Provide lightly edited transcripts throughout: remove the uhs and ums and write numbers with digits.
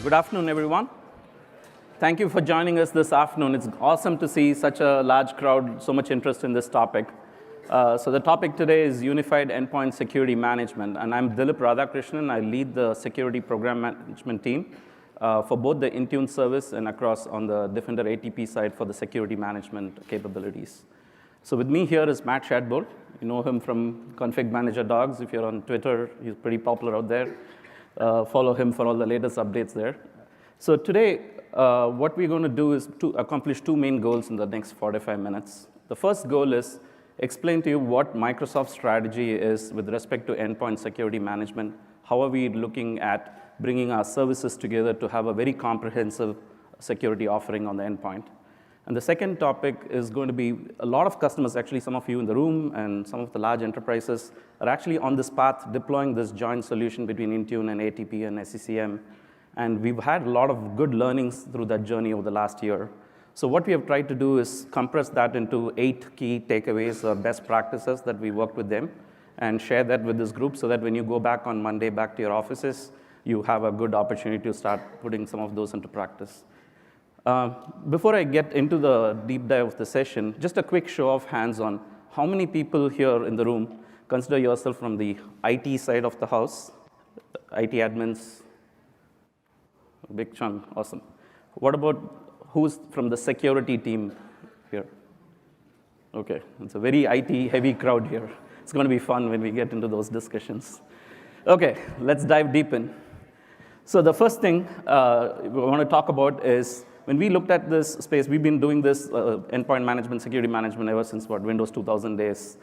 Good afternoon, everyone. Thank you for joining us this afternoon. It's awesome to see such a large crowd, so much interest in this topic. So the topic today is Unified Endpoint Security Management, and I'm Dilip Radhakrishnan. I lead the security program management team for both the Intune service and across on the Defender ATP side for the security management capabilities. So with me here is Matt Shadbolt. You know him from Config Manager Dogs. If you're on Twitter, he's pretty popular out there. Follow him for all the latest updates there. So today, what we're going to do is to accomplish two main goals in the next 45 minutes. The first goal is explain to you what Microsoft's strategy is with respect to endpoint security management. How are we looking at bringing our services together to have a very comprehensive security offering on the endpoint? And the second topic is going to be a lot of customers, actually some of you in the room and some of the large enterprises are actually on this path deploying this joint solution between Intune and ATP and SCCM. And we've had a lot of good learnings through that journey over the last year. So what we have tried to do is compress that into 8 key takeaways or best practices that we worked with them and share that with this group so that when you go back on Monday back to your offices, you have a good opportunity to start putting some of those into practice. Before I get into the deep dive of the session, just a quick show of hands on how many people here in the room consider yourself from the IT side of the house, IT admins, a big chunk, awesome. What about who's from the security team here? Okay, it's a very IT heavy crowd here. It's going to be fun when we get into those discussions. Okay, let's dive deep in. So the first thing we want to talk about is when we looked at this space, we've been doing this endpoint management, security management ever since Windows 2000 days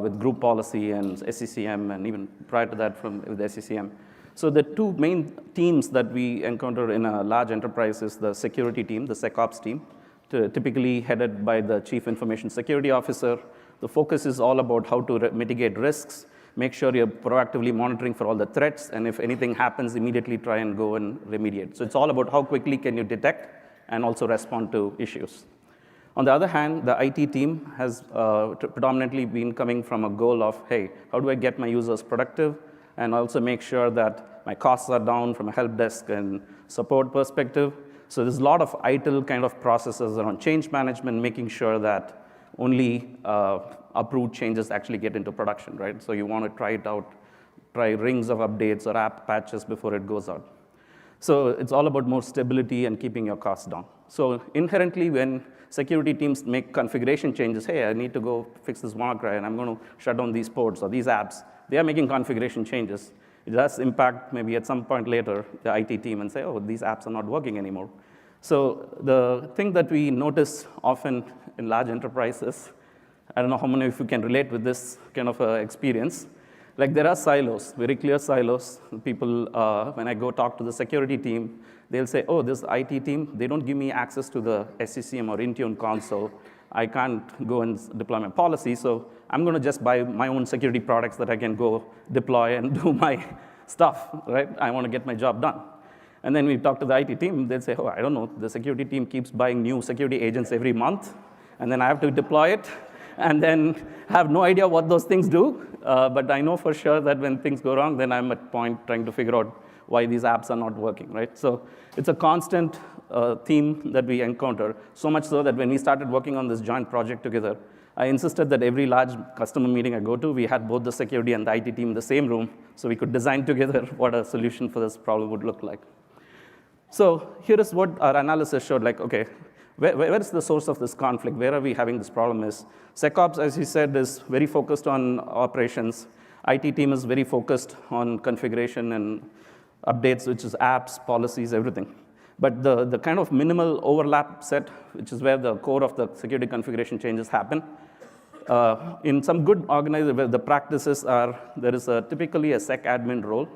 with group policy and SCCM, and even prior to that with SCCM. So the two main teams that we encounter in a large enterprise is the security team, the SecOps team, typically headed by the Chief Information Security Officer. The focus is all about how to mitigate risks, make sure you're proactively monitoring for all the threats, and if anything happens, immediately try and go and remediate. So it's all about how quickly can you detect and also respond to issues. On the other hand, the IT team has predominantly been coming from a goal of, hey, how do I get my users productive and also make sure that my costs are down from a help desk and support perspective. So there's a lot of ITIL kind of processes around change management, making sure that only approved changes actually get into production, right? So you want to try it out, try rings of updates or app patches before it goes out. So it's all about more stability and keeping your costs down. So inherently, when security teams make configuration changes, hey, I need to go fix this WannaCry, and I'm going to shut down these ports or these apps, they are making configuration changes. It does impact maybe at some point later the IT team and say, oh, these apps are not working anymore. So the thing that we notice often in large enterprises, I don't know how many of you can relate with this kind of experience. Like there are silos, very clear silos. People, when I go talk to the security team, they'll say, oh, this IT team, they don't give me access to the SCCM or Intune console. I can't go and deploy my policy, so I'm going to just buy my own security products that I can go deploy and do my stuff, right? I want to get my job done. And then we talk to the IT team, they'll say, oh, I don't know, the security team keeps buying new security agents every month, and then I have to deploy it, and then have no idea what those things do. But I know for sure that when things go wrong, then I'm at point trying to figure out why these apps are not working, right? So it's a constant theme that we encounter, so much so that when we started working on this joint project together, I insisted that every large customer meeting I go to, we had both the security and the IT team in the same room, so we could design together what a solution for this problem would look like. So here is what our analysis showed, like, okay, where is the source of this conflict? Where are we having this problem is? SecOps, as you said, is very focused on operations. IT team is very focused on configuration and updates, which is apps, policies, everything. But the kind of minimal overlap set, which is where the core of the security configuration changes happen, in some good organizations, the practices are, there is typically a sec admin role.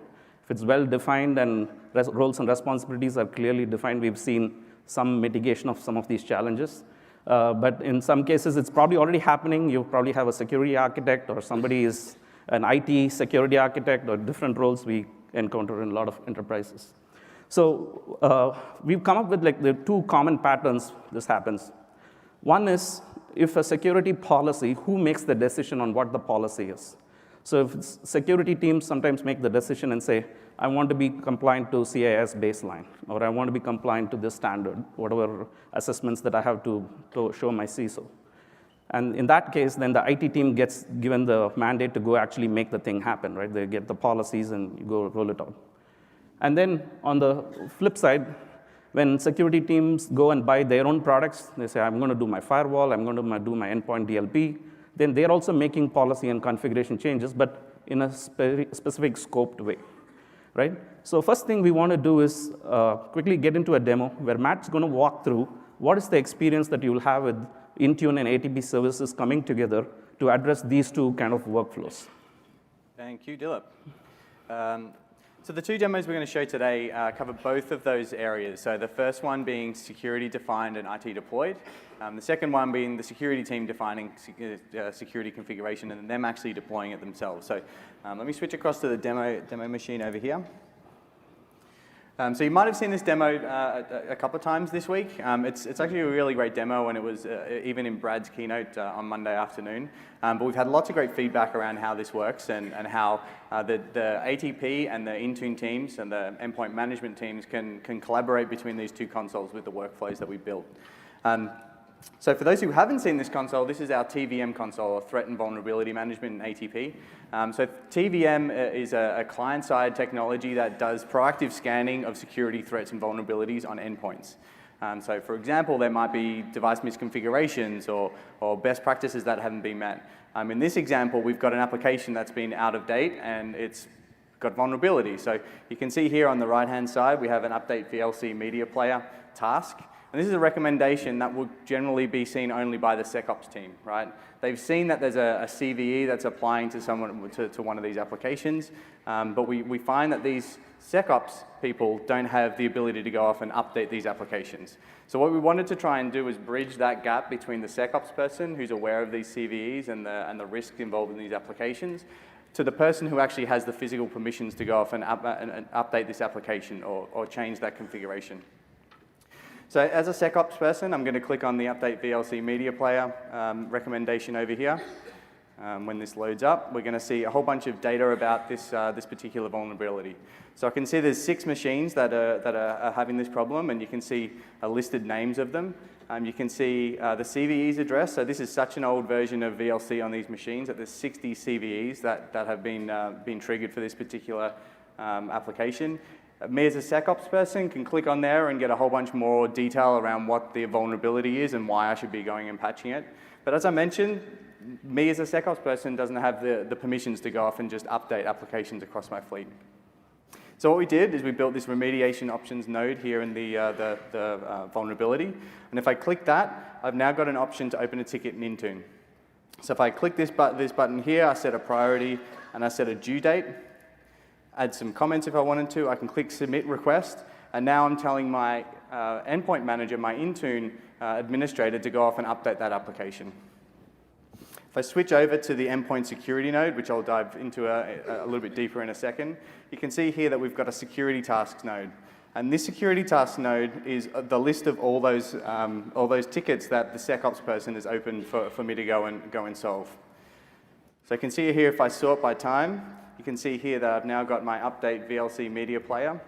If it's well defined and roles and responsibilities are clearly defined, we've seen some mitigation of some of these challenges. But in some cases, it's probably already happening. You probably have a security architect or somebody is an IT security architect or different roles we encounter in a lot of enterprises. So we've come up with like the two common patterns this happens. One is if a security policy, who makes the decision on what the policy is? So if security teams sometimes make the decision and say, I want to be compliant to CIS baseline, or I want to be compliant to this standard, whatever assessments that I have to show my CISO. And in that case, then the IT team gets given the mandate to go actually make the thing happen, right? They get the policies and you go roll it out. And then on the flip side, when security teams go and buy their own products, they say, I'm going to do my firewall, I'm going to do my endpoint DLP, then they're also making policy and configuration changes, but in a specific scoped way, right? So first thing we want to do is quickly get into a demo where Matt's going to walk through what is the experience that you'll have with Intune and ATP services coming together to address these two kind of workflows. Thank you, Dilip. So the two demos we're going to show today cover both of those areas. So the first one being security defined and IT deployed. The second one being the security team defining security configuration and them actually deploying it themselves. So let me switch across to the demo machine over here. So you might have seen this demo a couple of times this week. It's actually a really great demo, and it was even in Brad's keynote on Monday afternoon. But we've had lots of great feedback around how this works and how the ATP and the Intune teams and the endpoint management teams can collaborate between these two consoles with the workflows that we built. So for those who haven't seen this console, this is our TVM console, or Threat and Vulnerability Management in ATP. So TVM is a client-side technology that does proactive scanning of security threats and vulnerabilities on endpoints. So for example, there might be device misconfigurations or best practices that haven't been met. In this example, we've got an application that's been out of date and it's got vulnerability. So you can see here on the right-hand side, we have an update VLC media player task. And this is a recommendation that will generally be seen only by the SecOps team, right? They've seen that there's a CVE that's applying to someone to one of these applications, but we find that these SecOps people don't have the ability to go off and update these applications. So what we wanted to try and do is bridge that gap between the SecOps person who's aware of these CVEs and the risk involved in these applications to the person who actually has the physical permissions to go off and update this application or change that configuration. So as a SecOps person, I'm going to click on the Update VLC Media Player recommendation over here. When this loads up, we're going to see a whole bunch of data about this particular vulnerability. So I can see there's 6 machines that are having this problem, and you can see listed names of them. You can see the CVE's address. So this is such an old version of VLC on these machines that there's 60 CVEs that have been triggered for this particular application. Me as a SecOps person can click on there and get a whole bunch more detail around what the vulnerability is and why I should be going and patching it. But as I mentioned, me as a SecOps person doesn't have the permissions to go off and just update applications across my fleet. So what we did is we built this remediation options node here in the vulnerability. And if I click that, I've now got an option to open a ticket in Intune. So if I click this button here, I set a priority and I set a due date. Add some comments if I wanted to. I can click Submit Request, and now I'm telling my endpoint manager, my Intune administrator, to go off and update that application. If I switch over to the Endpoint Security node, which I'll dive into a little bit deeper in a second, you can see here that we've got a Security Tasks node. And this Security Tasks node is the list of all those tickets that the SecOps person has opened for me to go and solve. So I can see here if I sort by time, you can see here that I've now got my Update VLC Media Player.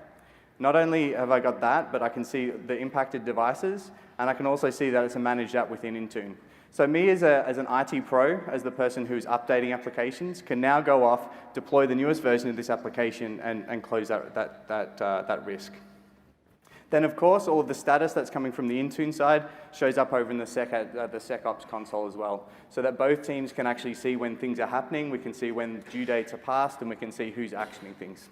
Not only have I got that, but I can see the impacted devices, and I can also see that it's a managed app within Intune. So me as an IT pro, as the person who's updating applications, can now go off, deploy the newest version of this application, and close that risk. Then, of course, all of the status that's coming from the Intune side shows up over in the SecOps console as well, so that both teams can actually see when things are happening, we can see when due dates are passed, and we can see who's actioning things.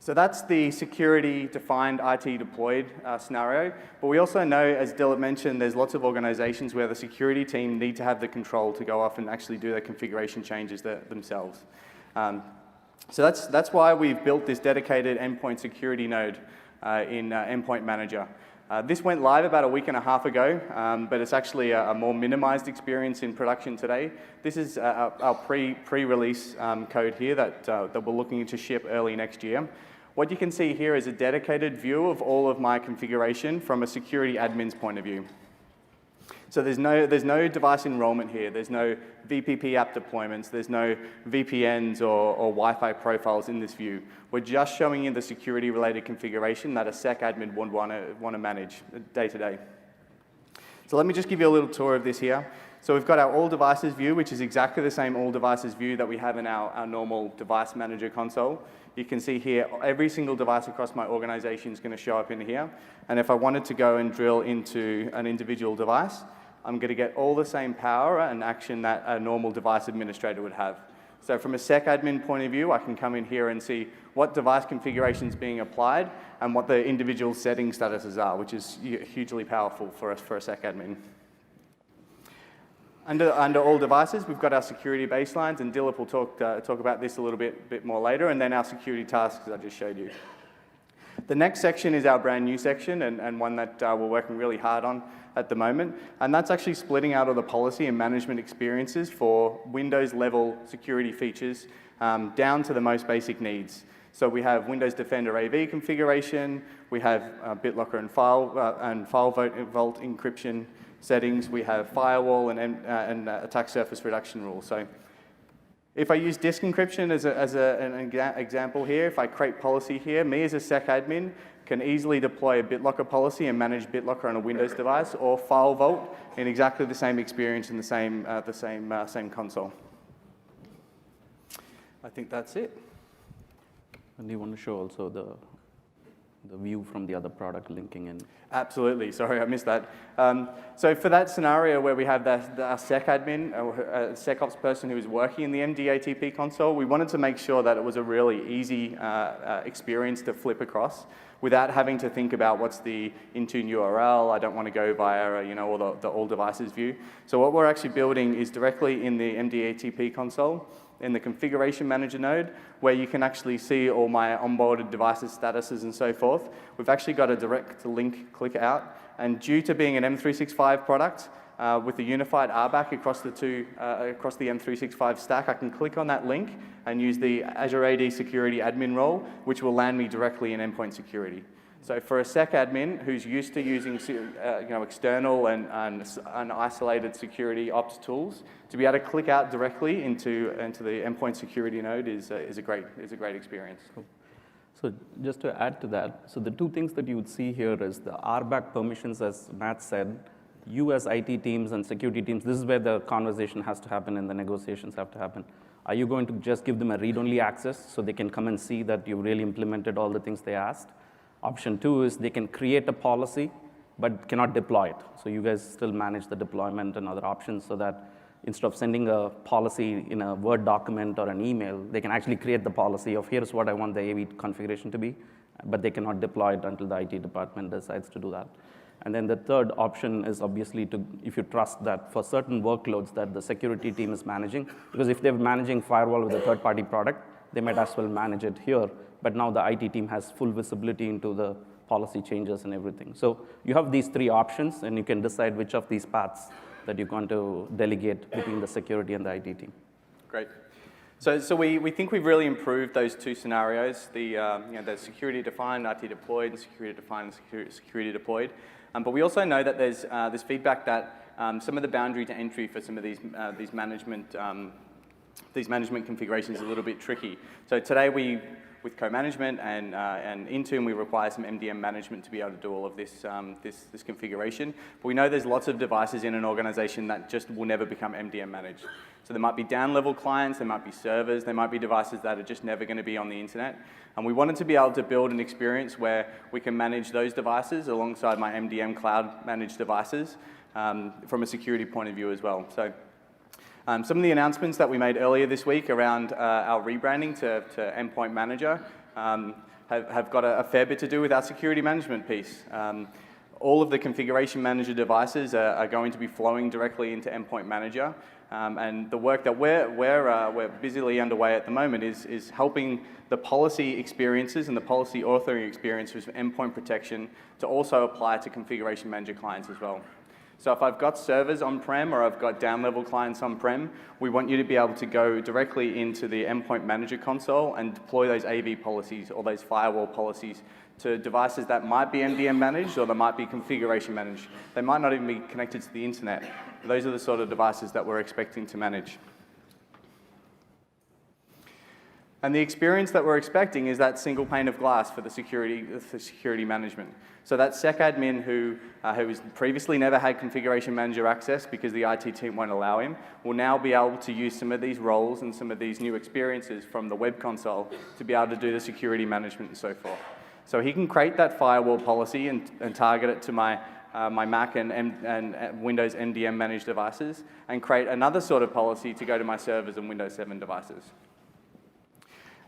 So that's the security-defined, IT-deployed scenario. But we also know, as Dilip mentioned, there's lots of organizations where the security team need to have the control to go off and actually do their configuration changes themselves. So that's why we've built this dedicated endpoint security node in Endpoint Manager. This went live about a week and a half ago, but it's actually a more minimized experience in production today. This is our pre-release code here that we're looking to ship early next year. What you can see here is a dedicated view of all of my configuration from a security admin's point of view. So there's no device enrollment here. There's no VPP app deployments. There's no VPNs or Wi-Fi profiles in this view. We're just showing you the security-related configuration that a SEC admin would want to manage day to day. So let me just give you a little tour of this here. So we've got our all devices view, which is exactly the same all devices view that we have in our normal device manager console. You can see here, every single device across my organization is going to show up in here. And if I wanted to go and drill into an individual device, I'm going to get all the same power and action that a normal device administrator would have. So from a SEC admin point of view, I can come in here and see what device configuration is being applied and what the individual setting statuses are, which is hugely powerful for us for a SEC admin. Under all devices, we've got our security baselines, and Dilip will talk about this a little bit more later, and then our security tasks that I just showed you. The next section is our brand new section, and one that we're working really hard on at the moment, and that's actually splitting out all the policy and management experiences for Windows level security features down to the most basic needs. So we have Windows Defender AV configuration, we have BitLocker and file vault encryption settings, we have firewall and attack surface reduction rules. So if I use disk encryption as an example here, if I create policy here, me as a SEC admin can easily deploy a BitLocker policy and manage BitLocker on a Windows device, or file vault in exactly the same experience in the same console. I think that's it. And you want to show also the view from the other product linking in? Absolutely. Sorry, I missed that. So for that scenario where we have our SEC admin, a SecOps person who is working in the ATP console, we wanted to make sure that it was a really easy experience to flip across without having to think about what's the Intune URL. I don't want to go via or the all devices view. So what we're actually building is directly in the ATP console, in the configuration manager node, where you can actually see all my onboarded devices statuses and so forth. We've actually got a direct link click out, and due to being an M365 product, with the unified RBAC across the M365 stack, I can click on that link and use the Azure AD Security admin role, which will land me directly in Endpoint Security. So for a SEC admin who's used to using external and isolated security ops tools, to be able to click out directly into the Endpoint Security node is a great experience. Cool. So just to add to that, so the two things that you would see here is the RBAC permissions, as Matt said. You as IT teams and security teams, this is where the conversation has to happen and the negotiations have to happen. Are you going to just give them a read-only access so they can come and see that you really implemented all the things they asked? Option 2 is they can create a policy but cannot deploy it. So you guys still manage the deployment and other options so that instead of sending a policy in a Word document or an email, they can actually create the policy of here's what I want the AV configuration to be, but they cannot deploy it until the IT department decides to do that. And then the third option is obviously if you trust that for certain workloads that the security team is managing, because if they're managing firewall with a third-party product, they might as well manage it here, but now the IT team has full visibility into the policy changes and everything. So you have these three options, and you can decide which of these paths that you're going to delegate between the security and the IT team. Great. So we think we've really improved those two scenarios, the security defined, IT deployed, and security defined, and security deployed. But we also know that there's feedback that some of the boundary to entry for some of these management configurations is a little bit tricky. So today with co-management and Intune, we require some MDM management to be able to do all of this configuration. But we know there's lots of devices in an organization that just will never become MDM managed. So there might be down-level clients, there might be servers, there might be devices that are just never going to be on the internet. And we wanted to be able to build an experience where we can manage those devices alongside my MDM cloud-managed devices from a security point of view as well. So some of the announcements that we made earlier this week around our rebranding to Endpoint Manager have got a fair bit to do with our security management piece. All of the configuration manager devices are going to be flowing directly into Endpoint Manager. And the work that we're busily underway at the moment is helping the policy experiences and the policy authoring experiences for endpoint protection to also apply to configuration manager clients as well. So if I've got servers on-prem or I've got down-level clients on-prem, we want you to be able to go directly into the Endpoint Manager console and deploy those AV policies or those firewall policies to devices that might be MDM managed or that might be configuration managed. They might not even be connected to the internet. Those are the sort of devices that we're expecting to manage. And the experience that we're expecting is that single pane of glass for the security management. So that SecAdmin who has previously never had configuration manager access because the IT team won't allow him, will now be able to use some of these roles and some of these new experiences from the web console to be able to do the security management and so forth. So he can create that firewall policy and target it to my Mac and Windows MDM managed devices and create another sort of policy to go to my servers and Windows 7 devices.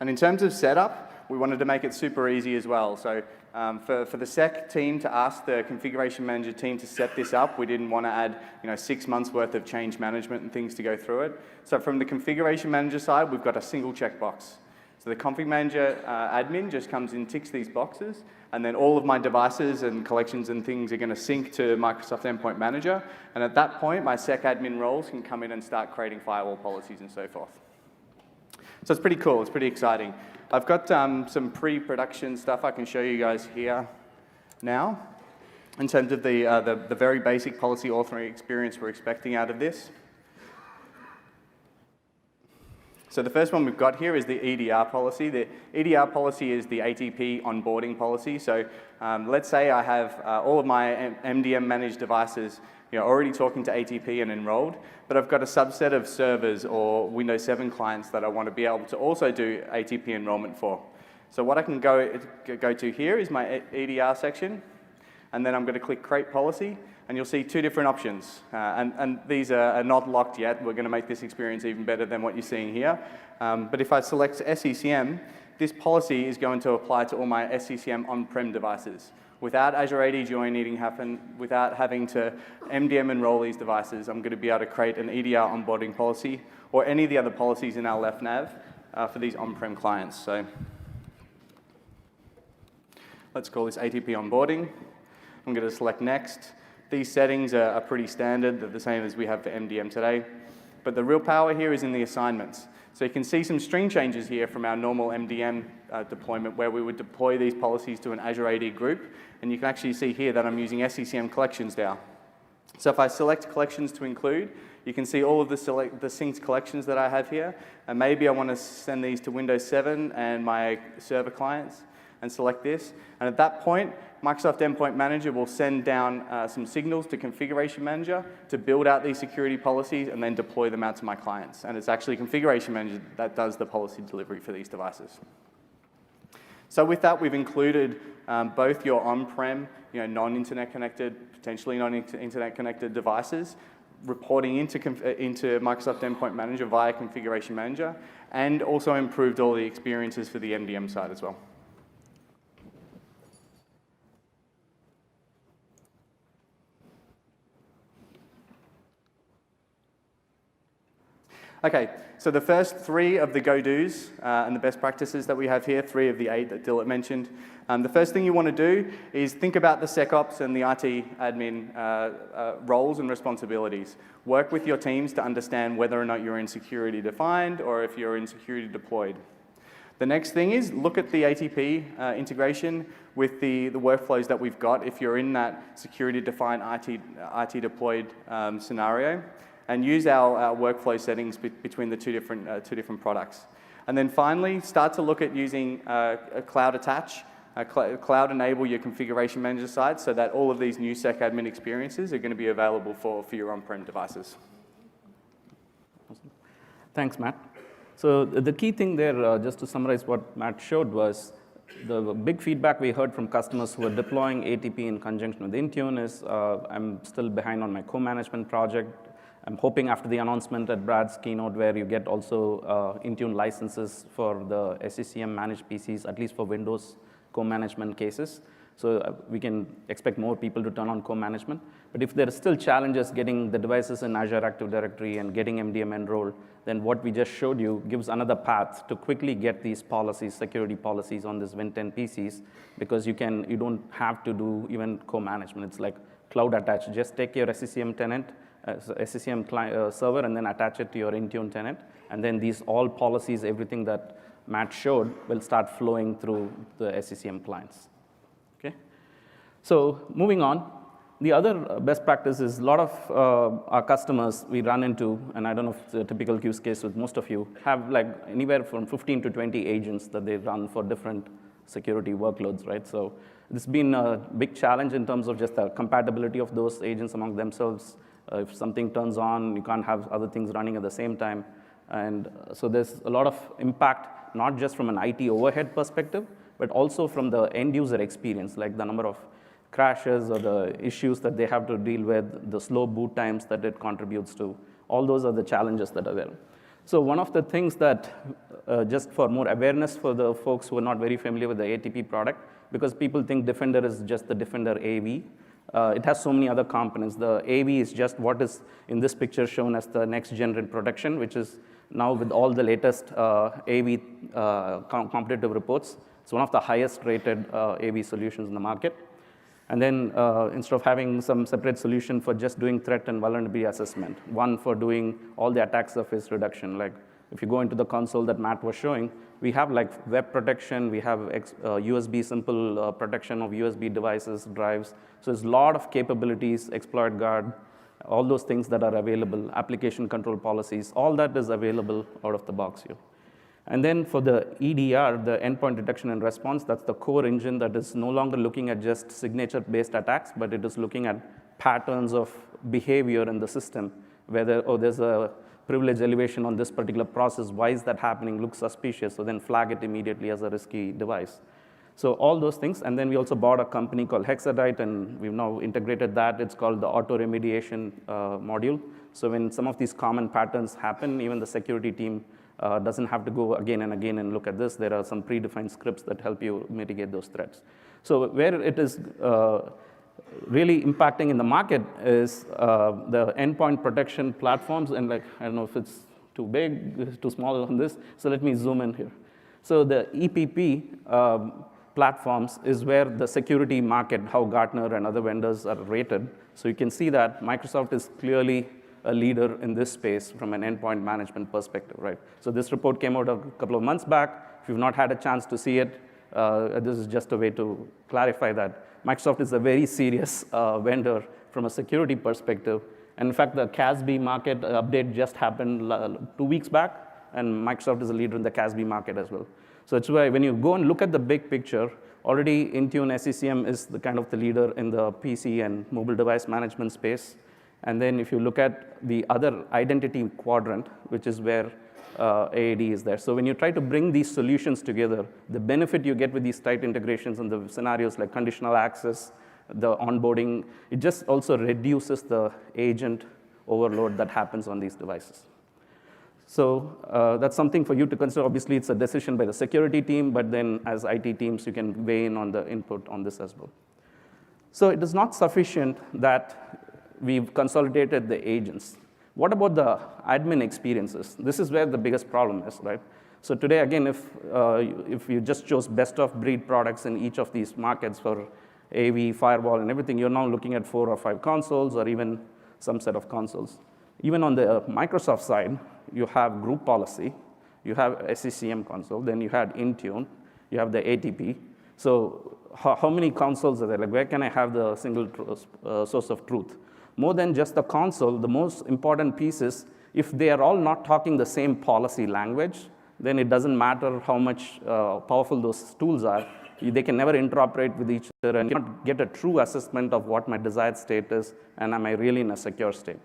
And in terms of setup, we wanted to make it super easy as well. So for the sec team to ask the configuration manager team to set this up, we didn't want to add 6 months worth of change management and things to go through it. So from the configuration manager side, we've got a single checkbox. So the config manager admin just comes in, ticks these boxes, and then all of my devices and collections and things are going to sync to Microsoft Endpoint Manager. And at that point, my sec admin roles can come in and start creating firewall policies and so forth. So it's pretty cool, it's pretty exciting. I've got some pre-production stuff I can show you guys here now in terms of the very basic policy authoring experience we're expecting out of this. So the first one we've got here is the EDR policy. The EDR policy is the ATP onboarding policy. So let's say I have all of my MDM managed devices already talking to ATP and enrolled, but I've got a subset of servers or Windows 7 clients that I want to be able to also do ATP enrollment for. So what I can go to here is my EDR section, and then I'm going to click Create Policy, and you'll see two different options. And these are not locked yet. We're going to make this experience even better than what you're seeing here. But if I select SCCM, this policy is going to apply to all my SCCM on-prem devices. Without Azure AD join needing to happen, without having to MDM enroll these devices, I'm going to be able to create an EDR onboarding policy or any of the other policies in our left nav for these on-prem clients. So let's call this ATP onboarding. I'm going to select Next. These settings are pretty standard. They're the same as we have for MDM today. But the real power here is in the assignments. So you can see some string changes here from our normal MDM deployment where we would deploy these policies to an Azure AD group. And you can actually see here that I'm using SCCM collections now. So if I select collections to include, you can see all of the synced collections that I have here. And maybe I want to send these to Windows 7 and my server clients and select this. And at that point, Microsoft Endpoint Manager will send down some signals to Configuration Manager to build out these security policies and then deploy them out to my clients. And it's actually Configuration Manager that does the policy delivery for these devices. So with that, we've included both your on-prem, non-internet connected, potentially non-internet connected devices, reporting into Microsoft Endpoint Manager via Configuration Manager, and also improved all the experiences for the MDM side as well. Okay, so the first 3 of the go-dos and the best practices that we have here, 3 of the 8 that Dilip mentioned. The first thing you want to do is think about the SecOps and the IT admin roles and responsibilities. Work with your teams to understand whether or not you're in security defined or if you're in security deployed. The next thing is look at the ATP integration with the workflows that we've got if you're in that security defined IT deployed scenario. And use our workflow settings between the two different products. And then finally, start to look at using a cloud attach, cloud enable your configuration manager side so that all of these new SecAdmin experiences are going to be available for your on-prem devices. Awesome. Thanks, Matt. So the key thing there, just to summarize what Matt showed, was the big feedback we heard from customers who are deploying ATP in conjunction with Intune is I'm still behind on my co-management project. I'm hoping after the announcement at Brad's keynote where you get also Intune licenses for the SCCM managed PCs, at least for Windows co-management cases. So we can expect more people to turn on co-management. But if there are still challenges getting the devices in Azure Active Directory and getting MDM enrolled, then what we just showed you gives another path to quickly get these policies, security policies on this Win 10 PCs, because you don't have to do even co-management. It's like cloud attached. Just take your SCCM tenant, SCCM client, server, and then attach it to your Intune tenant. And then these all policies, everything that Matt showed, will start flowing through the SCCM clients. Okay? So moving on, the other best practice is a lot of our customers we run into, and I don't know if it's a typical use case with most of you, have like anywhere from 15 to 20 agents that they run for different security workloads, right? So this has been a big challenge in terms of just the compatibility of those agents among themselves. If something turns on, you can't have other things running at the same time. And so there's a lot of impact, not just from an IT overhead perspective, but also from the end user experience, like the number of crashes or the issues that they have to deal with, the slow boot times that it contributes to. All those are the challenges that are there. So one of the things that, just for more awareness for the folks who are not very familiar with the ATP product, because people think Defender is just the Defender AV. It has so many other components. The AV is just what is in this picture shown as the next gen protection, which is now with all the latest AV competitive reports. It's one of the highest rated AV solutions in the market. And then instead of having some separate solution for just doing threat and vulnerability assessment, one for doing all the attack surface reduction. Like if you go into the console that Matt was showing, we have like web protection, we have USB simple protection of USB devices, drives. So there's a lot of capabilities, exploit guard, all those things that are available, application control policies, all that is available out of the box here. And then for the EDR, the endpoint detection and response, that's the core engine that is no longer looking at just signature-based attacks, but it is looking at patterns of behavior in the system, whether, oh, there's a privilege elevation on this particular process, why is that happening, looks suspicious, so then flag it immediately as a risky device. So all those things, and then we also bought a company called Hexadite, and we've now integrated that. It's called the auto remediation module. So when some of these common patterns happen, even the security team doesn't have to go again and again and look at this. There are some predefined scripts that help you mitigate those threats. So where it is really impacting in the market is the endpoint protection platforms, and like, I don't know if it's too big, too small on this, so let me zoom in here. So the EPP platforms is where the security market, how Gartner and other vendors are rated. So you can see that Microsoft is clearly a leader in this space from an endpoint management perspective, right? So this report came out a couple of months back. If you've not had a chance to see it, this is just a way to clarify that. Microsoft is a very serious vendor from a security perspective. And in fact, the CASB market update just happened 2 weeks back, and Microsoft is a leader in the CASB market as well. So it's why when you go and look at the big picture, already Intune SCCM is the kind of the leader in the PC and mobile device management space. And then if you look at the other identity quadrant, which is where AAD is there. So when you try to bring these solutions together, the benefit you get with these tight integrations and the scenarios like conditional access, the onboarding, it just also reduces the agent overload that happens on these devices. So that's something for you to consider. Obviously, it's a decision by the security team, but then as IT teams, you can weigh in on the input on this as well. So it is not sufficient that we've consolidated the agents. What about the admin experiences? This is where the biggest problem is, right? So today, again, if you just chose best of breed products in each of these markets for AV, firewall, and everything, you're now looking at 4 or 5 consoles or even some set of consoles. Even on the Microsoft side, you have group policy, you have SCCM console, then you had Intune, you have the ATP. So how many consoles are there? Like, where can I have the single source of truth? More than just the console, the most important piece is if they are all not talking the same policy language, then it doesn't matter how much powerful those tools are. They can never interoperate with each other and cannot get a true assessment of what my desired state is and am I really in a secure state.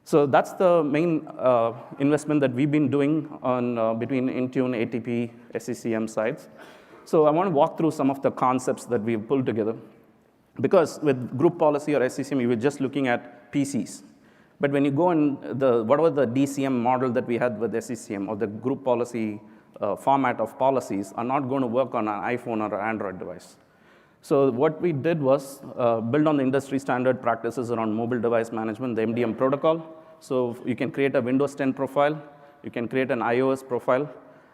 So that's the main investment that we've been doing on between Intune, ATP, SCCM sides. So I want to walk through some of the concepts that we've pulled together. Because with group policy or SCCM, you were just looking at PCs. But when you go in whatever the DCM model that we had with SCCM or the group policy format of policies are not going to work on an iPhone or an Android device. So what we did was build on the industry standard practices around mobile device management, the MDM protocol. So you can create a Windows 10 profile. You can create an iOS profile.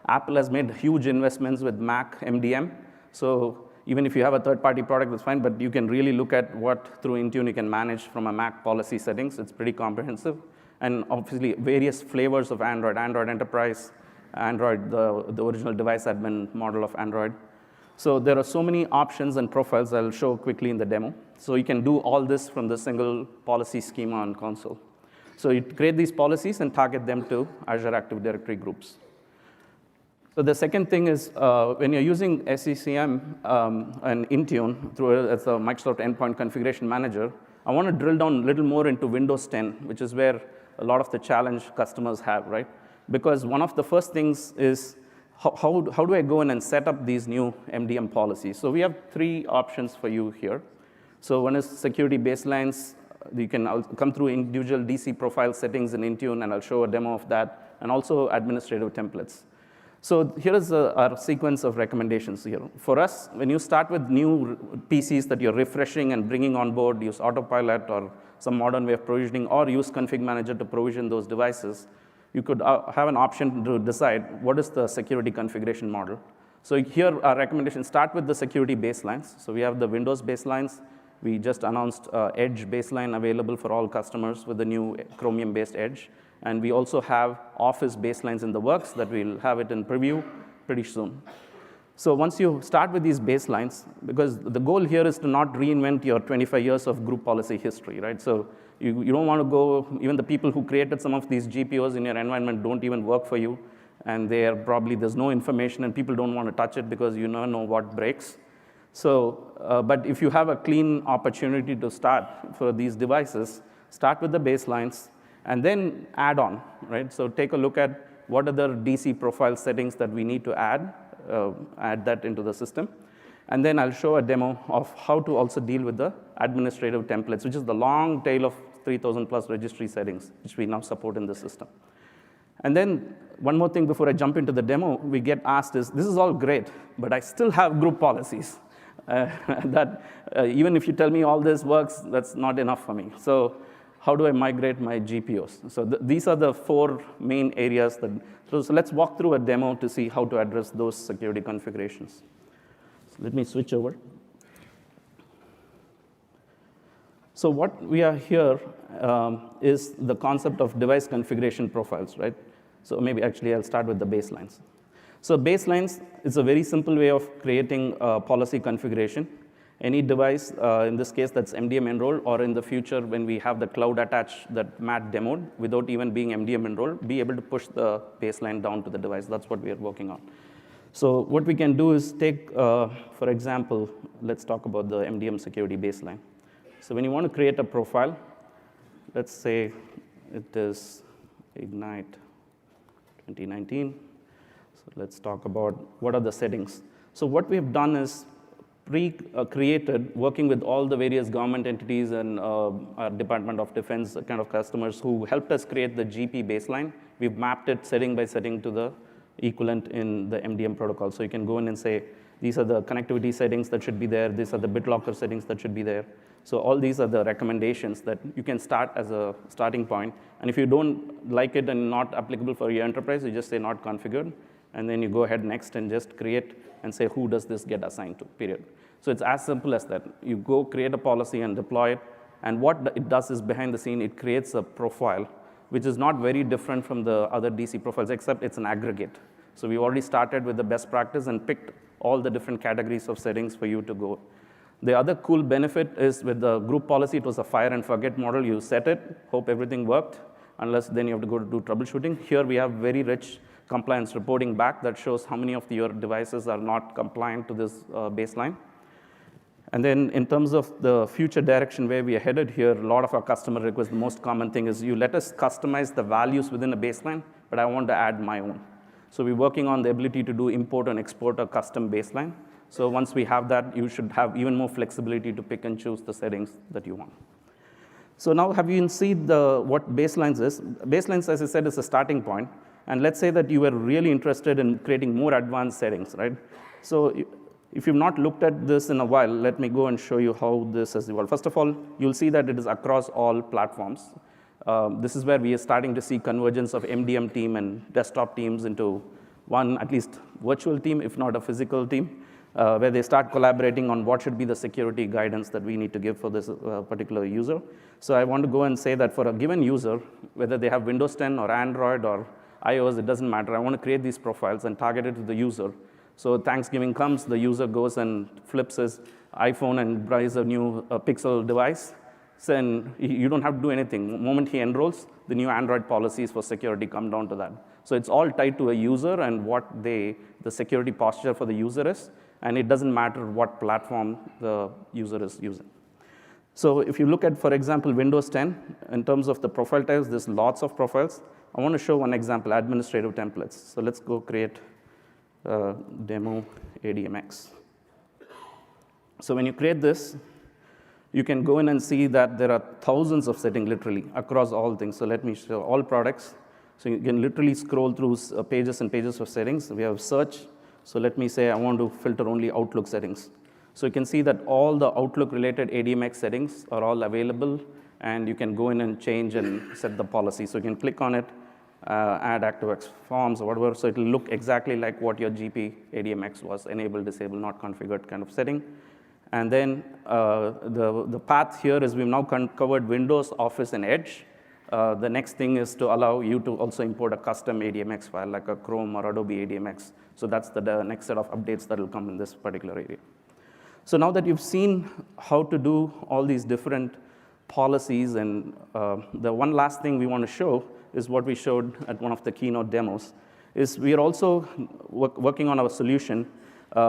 Apple has made huge investments with Mac MDM. So even if you have a third-party product, that's fine, but you can really look at what through Intune you can manage from a Mac policy settings. It's pretty comprehensive. And obviously, various flavors of Android, Android Enterprise, Android, the original device admin model of Android. So there are so many options and profiles I'll show quickly in the demo. So you can do all this from the single policy schema on console. So you create these policies and target them to Azure Active Directory groups. So the second thing is when you're using SCCM and Intune through as a Microsoft Endpoint Configuration Manager, I want to drill down a little more into Windows 10, which is where a lot of the challenge customers have, right? Because one of the first things is how do I go in and set up these new MDM policies? So we have 3 options for you here. So one is security baselines. You can come through individual DC profile settings in Intune, and I'll show a demo of that, and also administrative templates. So here is our sequence of recommendations here. For us, when you start with new PCs that you're refreshing and bringing on board, use Autopilot or some modern way of provisioning, or use Config Manager to provision those devices, you could have an option to decide what is the security configuration model. So here, our recommendations start with the security baselines. So we have the Windows baselines. We just announced Edge baseline available for all customers with the new Chromium-based Edge. And we also have Office baselines in the works that we'll have it in preview pretty soon. So once you start with these baselines, because the goal here is to not reinvent your 25 years of group policy history, right? So you don't want to go, even the people who created some of these GPOs in your environment don't even work for you, and there's no information, and people don't want to touch it because you never know what breaks. So, but if you have a clean opportunity to start for these devices, start with the baselines, and then add on, right? So take a look at what are the DC profile settings that we need to add that into the system. And then I'll show a demo of how to also deal with the administrative templates, which is the long tail of 3,000 plus registry settings, which we now support in the system. And then one more thing before I jump into the demo, we get asked is, this is all great, but I still have group policies. Even if you tell me all this works, that's not enough for me. So how do I migrate my GPOs? So these are the 4 main areas. So let's walk through a demo to see how to address those security configurations. So let me switch over. So what we are here is the concept of device configuration profiles, right? So maybe actually I'll start with the baselines. So baselines is a very simple way of creating policy configuration. Any device, in this case, that's MDM enrolled, or in the future, when we have the cloud attached that Matt demoed, without even being MDM enrolled, be able to push the baseline down to the device. That's what we are working on. So what we can do is take, for example, let's talk about the MDM security baseline. So when you want to create a profile, let's say it is Ignite 2019. So let's talk about what are the settings. So what we've done is pre-created, working with all the various government entities and our Department of Defense kind of customers who helped us create the GP baseline. We've mapped it setting by setting to the equivalent in the MDM protocol. So you can go in and say, these are the connectivity settings that should be there. These are the BitLocker settings that should be there. So all these are the recommendations that you can start as a starting point. And if you don't like it and not applicable for your enterprise, you just say not configured. And then you go ahead next and just create and say, who does this get assigned to, period. So it's as simple as that. You go create a policy and deploy it. And what it does is behind the scene, it creates a profile, which is not very different from the other DC profiles, except it's an aggregate. So we already started with the best practice and picked all the different categories of settings for you to go. The other cool benefit is with the group policy, it was a fire and forget model. You set it, hope everything worked, unless then you have to go to do troubleshooting. Here we have very rich compliance reporting back that shows how many of your devices are not compliant to this baseline. And then in terms of the future direction where we are headed here, a lot of our customer requests, the most common thing is you let us customize the values within a baseline, but I want to add my own. So we're working on the ability to do import and export a custom baseline. So once we have that, you should have even more flexibility to pick and choose the settings that you want. So now have you seen what baselines is? Baselines, as I said, is a starting point. And let's say that you were really interested in creating more advanced settings, right? So if you've not looked at this in a while, let me go and show you how this has evolved. First of all, you'll see that it is across all platforms. This is where we are starting to see convergence of MDM team and desktop teams into one, at least virtual team, if not a physical team, where they start collaborating on what should be the security guidance that we need to give for this particular user. So I want to go and say that for a given user, whether they have Windows 10 or Android or iOS, it doesn't matter. I want to create these profiles and target it to the user. So Thanksgiving comes, the user goes and flips his iPhone and buys a new Pixel device. So then you don't have to do anything. The moment he enrolls, the new Android policies for security come down to that. So it's all tied to a user and what the security posture for the user is, and it doesn't matter what platform the user is using. So if you look at, for example, Windows 10, in terms of the profile types, there's lots of profiles. I want to show one example, administrative templates. So let's go create demo ADMX. So when you create this, you can go in and see that there are thousands of settings, literally, across all things. So let me show all products. So you can literally scroll through pages and pages of settings. We have search. So let me say I want to filter only Outlook settings. So you can see that all the Outlook-related ADMX settings are all available, and you can go in and change and set the policy. So you can click on it, add ActiveX forms or whatever, so it will look exactly like what your GP ADMX was, enable, disable, not configured kind of setting. And then the path here is we've now covered Windows, Office, and Edge. The next thing is to allow you to also import a custom ADMX file, like a Chrome or Adobe ADMX. So that's the next set of updates that will come in this particular area. So now that you've seen how to do all these different policies, and the one last thing we want to show is what we showed at one of the keynote demos, is we are also working on our solution,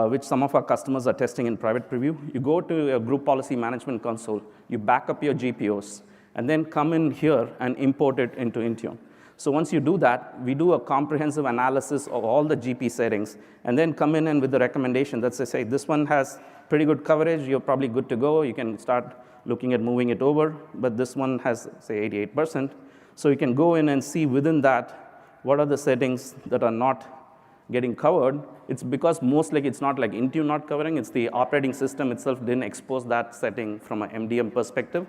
which some of our customers are testing in private preview. You go to a group policy management console, you back up your GPOs, and then come in here and import it into Intune. So once you do that, we do a comprehensive analysis of all the GP settings, and then come in and with the recommendation that says, hey, this one has pretty good coverage, you're probably good to go, you can start looking at moving it over, but this one has, say, 88%. So you can go in and see within that, what are the settings that are not getting covered. It's because most like it's not like Intune not covering, it's the operating system itself didn't expose that setting from an MDM perspective.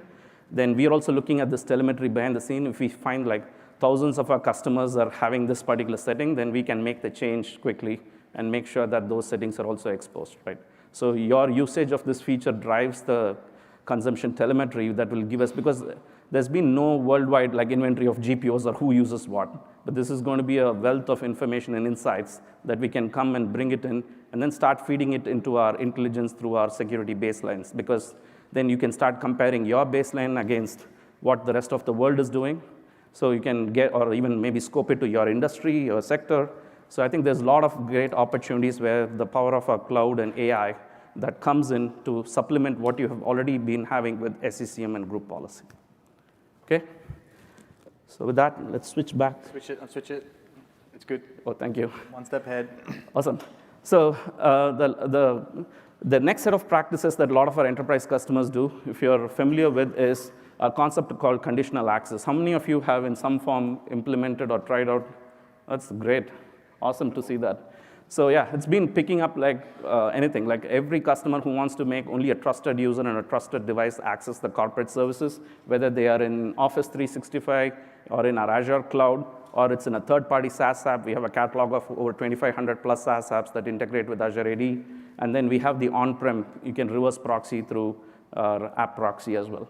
Then we are also looking at this telemetry behind the scene. If we find like thousands of our customers are having this particular setting, then we can make the change quickly and make sure that those settings are also exposed, right? So your usage of this feature drives the consumption telemetry that will give us, because there's been no worldwide like inventory of GPOs or who uses what. But this is going to be a wealth of information and insights that we can come and bring it in and then start feeding it into our intelligence through our security baselines, because then you can start comparing your baseline against what the rest of the world is doing. So you can get, or even maybe scope it to your industry, your sector. So I think there's a lot of great opportunities where the power of our cloud and AI that comes in to supplement what you have already been having with SCCM and group policy. Okay? So with that, let's switch back. Switch it. It's good. Oh, thank you. One step ahead. Awesome. So the next set of practices that a lot of our enterprise customers do, if you're familiar with, is a concept called conditional access. How many of you have in some form implemented or tried out? That's great. Awesome to see that. So yeah, it's been picking up like anything. Like every customer who wants to make only a trusted user and a trusted device access the corporate services, whether they are in Office 365 or in our Azure cloud, or it's in a third-party SaaS app. We have a catalog of over 2,500 plus SaaS apps that integrate with Azure AD. And then we have the on-prem. You can reverse proxy through app proxy as well.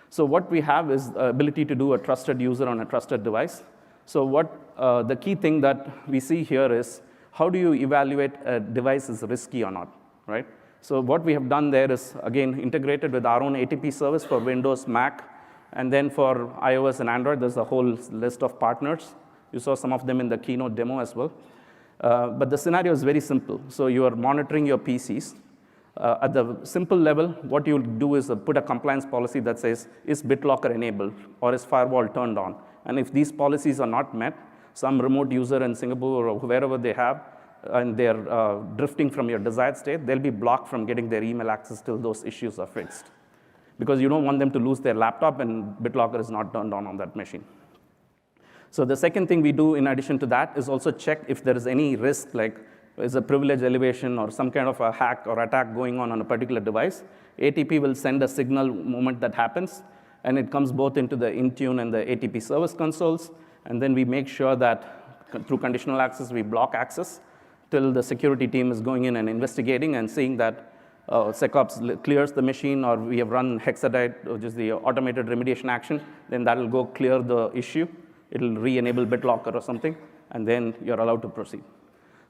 So what we have is the ability to do a trusted user on a trusted device. So what the key thing that we see here is, how do you evaluate a device is risky or not, right? So what we have done there is, again, integrated with our own ATP service for Windows, Mac, and then for iOS and Android, there's a whole list of partners. You saw some of them in the keynote demo as well. But the scenario is very simple. So you are monitoring your PCs. At the simple level, what you'll do is put a compliance policy that says, is BitLocker enabled or is firewall turned on? And if these policies are not met, some remote user in Singapore or wherever they have, and they're drifting from your desired state, they'll be blocked from getting their email access till those issues are fixed. Because you don't want them to lose their laptop, and BitLocker is not turned on that machine. So the second thing we do in addition to that is also check if there is any risk, like is a privilege elevation or some kind of a hack or attack going on a particular device. ATP will send a signal moment that happens, and it comes both into the Intune and the ATP service consoles. And then we make sure that through conditional access, we block access till the security team is going in and investigating and seeing that SecOps clears the machine, or we have run Hexadite, which is the automated remediation action. Then that will go clear the issue. It'll re-enable BitLocker or something, and then you're allowed to proceed.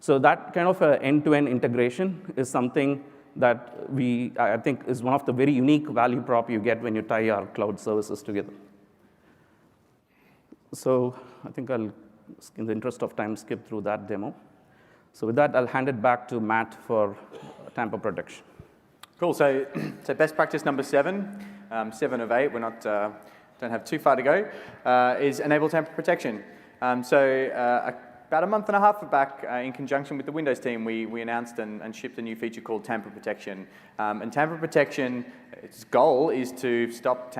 So that kind of end-to-end integration is something that I think is one of the very unique value prop you get when you tie our cloud services together. So I think I'll, in the interest of time, skip through that demo. So with that, I'll hand it back to Matt for tamper protection. Cool. So best practice number 7, 7 of 8. We're not don't have too far to go. Is enable tamper protection. About a month and a half back, in conjunction with the Windows team, we announced and shipped a new feature called tamper protection. And tamper protection, its goal is to stop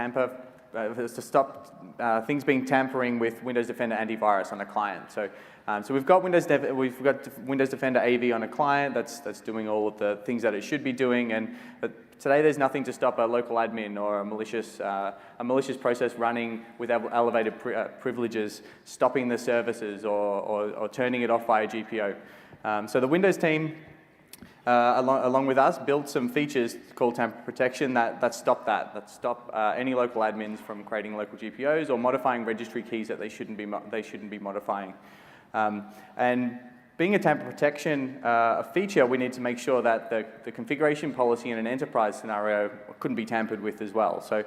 things being tampering with Windows Defender antivirus on a client. So we've got Windows Defender AV on a client that's doing all of the things that it should be doing, and today there's nothing to stop a local admin or a malicious process running with elevated privileges, stopping the services or turning it off via GPO. So the Windows team, along with us, built some features called tamper protection that stop any local admins from creating local GPOs or modifying registry keys that they shouldn't be modifying. And being a tamper protection feature, we need to make sure that the configuration policy in an enterprise scenario couldn't be tampered with as well. So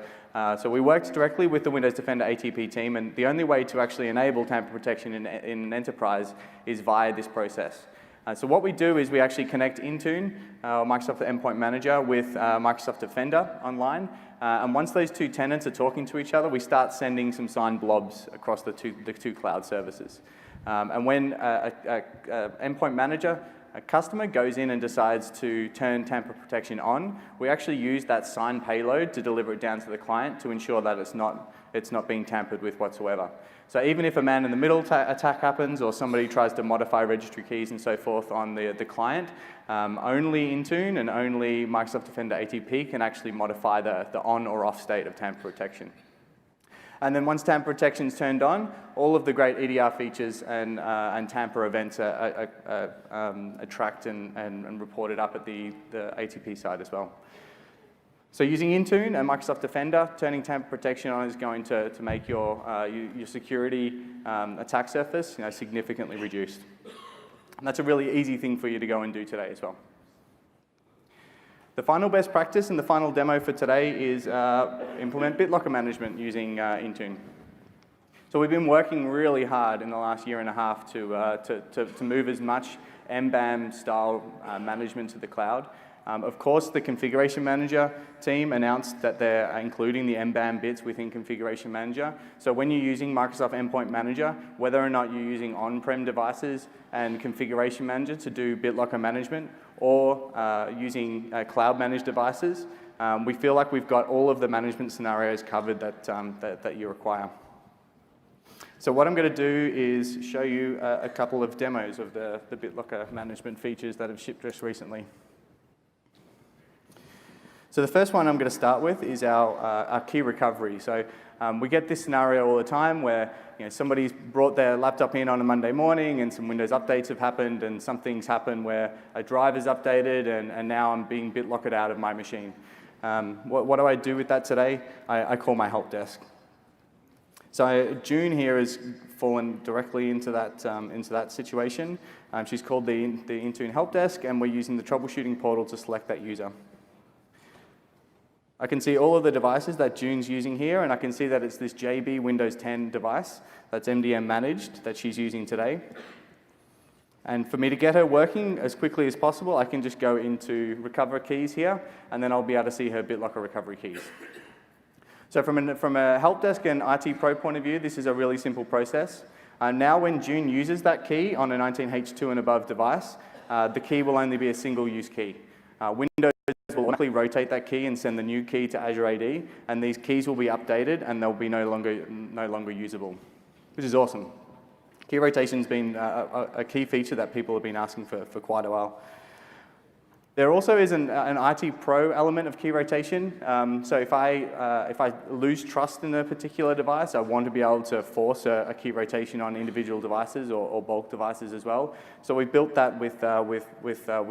we worked directly with the Windows Defender ATP team, and the only way to actually enable tamper protection in an enterprise is via this process. So what we do is we actually connect Intune, Microsoft Endpoint Manager, with Microsoft Defender online. And once those two tenants are talking to each other, we start sending some signed blobs across the two cloud services. And when Endpoint Manager, a customer, goes in and decides to turn tamper protection on, we actually use that signed payload to deliver it down to the client to ensure that it's not being tampered with whatsoever. So even if a man-in-the-middle attack happens or somebody tries to modify registry keys and so forth on the client, only Intune and only Microsoft Defender ATP can actually modify the on or off state of tamper protection. And then once tamper protection is turned on, all of the great EDR features and tamper events are tracked and reported up at the ATP side as well. So using Intune and Microsoft Defender, turning tamper protection on is going to make your security attack surface significantly reduced. And that's a really easy thing for you to go and do today as well. The final best practice and the final demo for today is implement BitLocker management using Intune. So we've been working really hard in the last year and a half to move as much MBAM style management to the cloud. Of course, the Configuration Manager team announced that they're including the MBAM bits within Configuration Manager. So when you're using Microsoft Endpoint Manager, whether or not you're using on-prem devices and Configuration Manager to do BitLocker management, or using cloud-managed devices, we feel like we've got all of the management scenarios covered that you require. So what I'm going to do is show you a couple of demos of the BitLocker management features that have shipped just recently. So the first one I'm going to start with is our key recovery. So we get this scenario all the time where somebody's brought their laptop in on a Monday morning and some Windows updates have happened and something's happened where a drive is updated and now I'm being BitLockered out of my machine. What do I do with that today? I call my help desk. So June here has fallen directly into that situation. She's called the Intune help desk and we're using the troubleshooting portal to select that user. I can see all of the devices that June's using here, and I can see that it's this JB Windows 10 device that's MDM managed that she's using today. And for me to get her working as quickly as possible, I can just go into Recover Keys here, and then I'll be able to see her BitLocker recovery keys. So from a help desk and IT pro point of view, this is a really simple process. Now when June uses that key on a 19H2 and above device, the key will only be a single-use key. Windows will automatically rotate that key and send the new key to Azure AD, and these keys will be updated and they'll be no longer usable, which is awesome. Key rotation's been a key feature that people have been asking for quite a while. There also is an IT pro element of key rotation. So if I lose trust in a particular device, I want to be able to force a key rotation on individual devices or bulk devices as well. So we built that with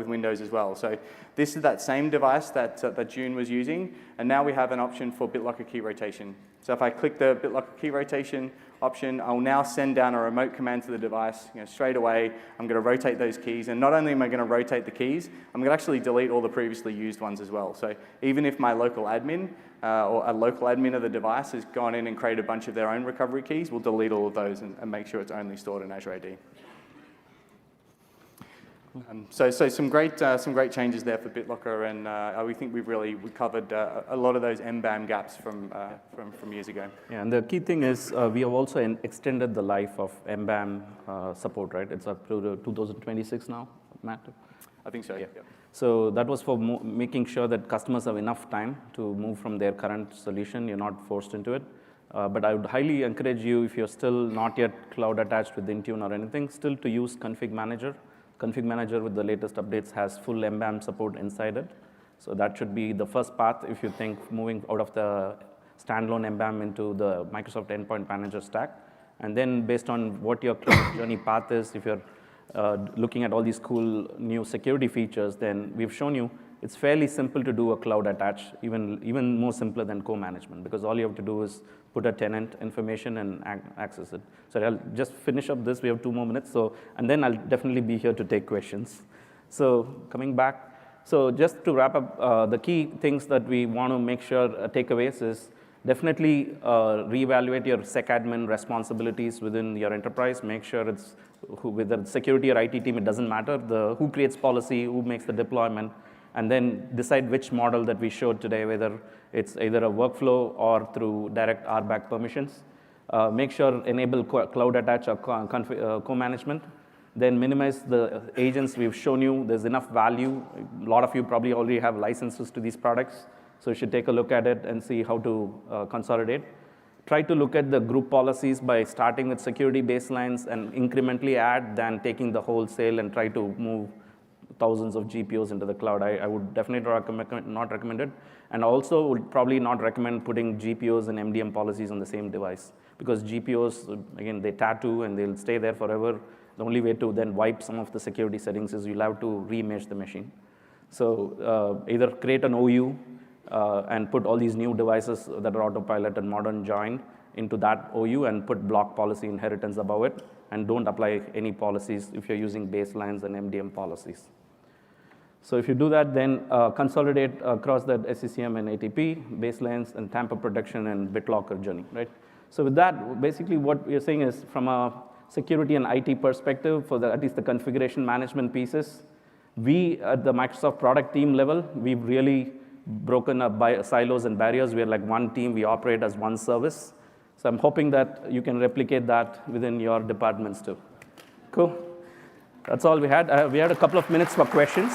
Windows as well. So this is that same device that June was using, and now we have an option for BitLocker key rotation. So if I click the BitLocker key rotation option, I'll now send down a remote command to the device. Straight away, I'm going to rotate those keys. And not only am I going to rotate the keys, I'm going to actually delete all the previously used ones as well. So even if my local admin or a local admin of the device has gone in and created a bunch of their own recovery keys, we'll delete all of those and make sure it's only stored in Azure AD. So some great changes there for BitLocker, and we think we covered a lot of those MBAM gaps from years ago. Yeah, and the key thing is we have also extended the life of MBAM support, right? It's up to 2026 now, Matt? I think so, yeah. So that was for making sure that customers have enough time to move from their current solution. You're not forced into it. But I would highly encourage you, if you're still not yet cloud attached with Intune or anything, still to use Config Manager. Config Manager with the latest updates has full MBAM support inside it. So that should be the first path if you think moving out of the standalone MBAM into the Microsoft Endpoint Manager stack. And then based on what your cloud journey path is, if you're looking at all these cool new security features, then we've shown you it's fairly simple to do a cloud attach, even more simpler than co-management, because all you have to do is put a tenant information and access it. So I'll just finish up this. We have 2 more minutes. And then I'll definitely be here to take questions. So coming back, so just to wrap up, the key things that we want to make sure takeaways is definitely reevaluate your SecAdmin responsibilities within your enterprise. Make sure it's whether it's security or IT team, it doesn't matter. Who creates policy, who makes the deployment, and then decide which model that we showed today, whether it's either a workflow or through direct RBAC permissions. Make sure enable cloud attach or co-management. Then minimize the agents we've shown you. There's enough value. A lot of you probably already have licenses to these products, so you should take a look at it and see how to consolidate. Try to look at the group policies by starting with security baselines and incrementally add than taking the wholesale and try to move thousands of GPOs into the cloud. I would definitely not recommend it. And also would probably not recommend putting GPOs and MDM policies on the same device, because GPOs, again, they tattoo and they'll stay there forever. The only way to then wipe some of the security settings is you'll have to remesh the machine. So either create an OU and put all these new devices that are autopilot and modern joined into that OU and put block policy inheritance above it, and don't apply any policies if you're using baselines and MDM policies. So if you do that, then consolidate across that SCCM and ATP, baselines, and tamper protection and BitLocker journey, right? So with that, basically what we're saying is from a security and IT perspective, for at least the configuration management pieces, we at the Microsoft product team level, we've really broken up by silos and barriers. We're like one team, we operate as one service. So I'm hoping that you can replicate that within your departments too. Cool. That's all we had. We had a couple of minutes for questions.